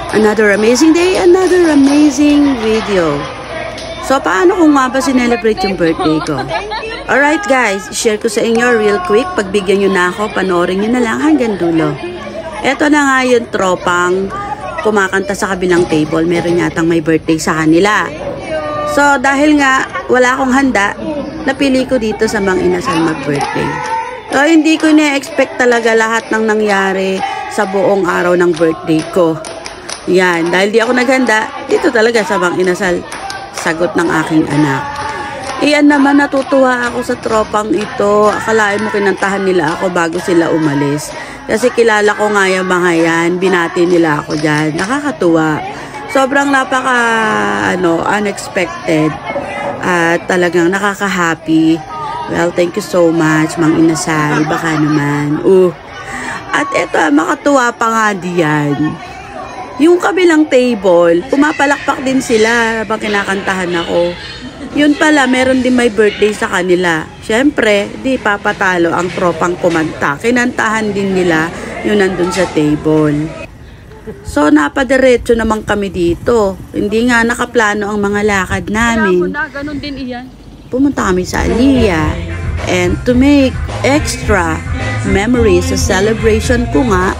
Another amazing day, another amazing video. So, paano kung nga ba sinelebrate yung birthday ko? Alright guys, share ko sa inyo real quick. Pagbigyan nyo na ako, panoorin nyo na lang hanggang dulo. Eto na nga yung tropang kumakanta sa kabilang table. Meron yatang may birthday sa kanila. So, dahil nga wala akong handa, napili ko dito sa Mang Inasal mag-birthday. So, hindi ko na-expect talaga lahat ng nangyari sa buong araw ng birthday ko. Yan, dahil di ako naghanda, dito talaga sa Mang Inasal, sagot ng aking anak. Iyan naman, natutuwa ako sa tropang ito. Akalain mo kinantahan nila ako bago sila umalis. Kasi kilala ko nga yung mga yan, binati nila ako dyan. Nakakatuwa. Sobrang unexpected. At talagang nakaka-happy. Well, thank you so much, Mang Inasal. Baka naman. At eto, makatuwa pa nga diyan. Yung kabilang table, pumapalakpak din sila habang kinakantahan ako. Yun pala, meron din may birthday sa kanila. Siyempre, di papatalo ang tropang kumanta. Kinantahan din nila yung nandun sa table. So, napadiretso naman kami dito. Hindi nga nakaplano ang mga lakad namin. Ganun din iyan. Pumunta kami sa Aliyah. And to make extra memories sa celebration ko nga,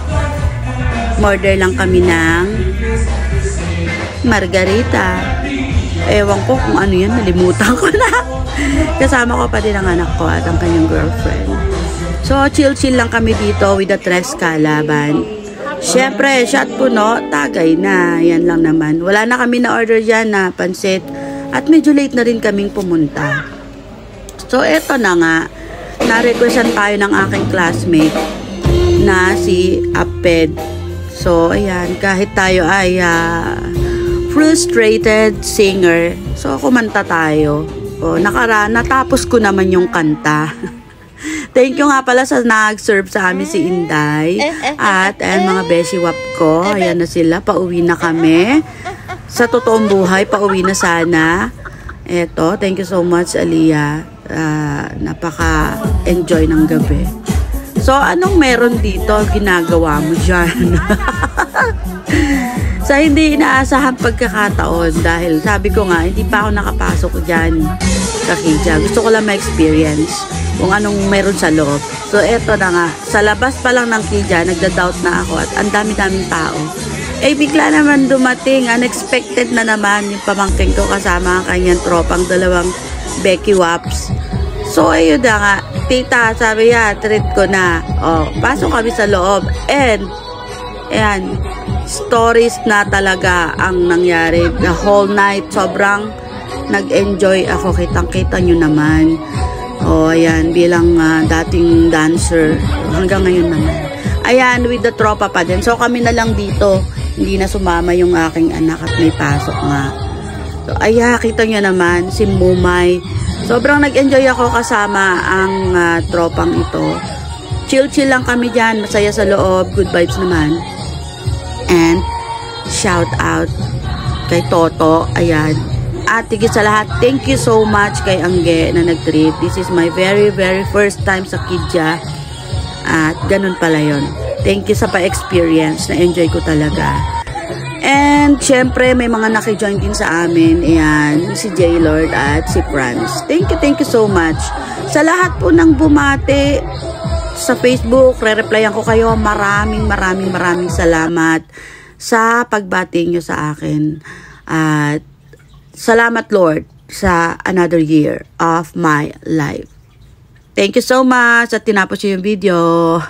order lang kami ng margarita. Ewan ko kung ano yan, nalimutan ko na. Kasama ko pa din ang anak ko at ang kanyang girlfriend. So, chill-chill lang kami dito with the Tres Calaban. Siyempre, shot puno, tagay na. Yan lang naman. Wala na kami na order dyan na pansit. At medyo late na rin kaming pumunta. So, eto na nga. Na-requestan tayo ng aking classmate na si Aped. So, ayan, kahit tayo ay frustrated singer, so kumanta tayo. Natapos ko naman yung kanta. Thank you nga pala sa nag-serve sa amin si Inday. At ayan, mga beshiwap ko, ayan na sila, pauwi na kami. Sa totoong buhay, pauwi na sana. Eto, thank you so much, Aliyah. Napaka-enjoy ng gabi. So, anong meron dito ginagawa mo dyan? Sa hindi inaasahang pagkakataon, dahil sabi ko nga, hindi pa ako nakapasok dyan sa Kidja. Gusto ko lang ma-experience kung anong meron sa loob. So, eto na nga. Sa labas pa lang ng Kidja, nagda-doubt na ako at ang dami-daming tao. Eh, bigla naman dumating, unexpected na naman yung pamangkin ko kasama ang kanyang tropang dalawang Becky Waps. So, ayun na nga. Tita, sabi niya, treat ko na. Pasok kami sa loob. And, ayan, stories na talaga ang nangyari. The whole night, sobrang nag-enjoy ako. Kitang-kita nyo naman. Ayan, bilang dating dancer. Hanggang ngayon naman. Ayan, with the tropa pa din. So, kami na lang dito. Hindi na sumama yung aking anak at may pasok nga. So, ayan, kita nyo naman, si Mumay. Sobrang nag-enjoy ako kasama ang tropang ito. Chill-chill lang kami dyan. Masaya sa loob. Good vibes naman. And shout out kay Toto. Ayan. At higit sa lahat, thank you so much kay Angge na nag-treat. This is my very, very first time sa Kidja. At ganun pala yun. Thank you sa pa-experience. Na-enjoy ko talaga. And, syempre, may mga nakijoin din sa amin. Ayan, si J-Lord at si Franz. Thank you so much. Sa lahat po ng bumati sa Facebook, re-replyan ko kayo. Maraming salamat sa pagbati nyo sa akin. At, salamat Lord sa another year of my life. Thank you so much at tinapos yung video.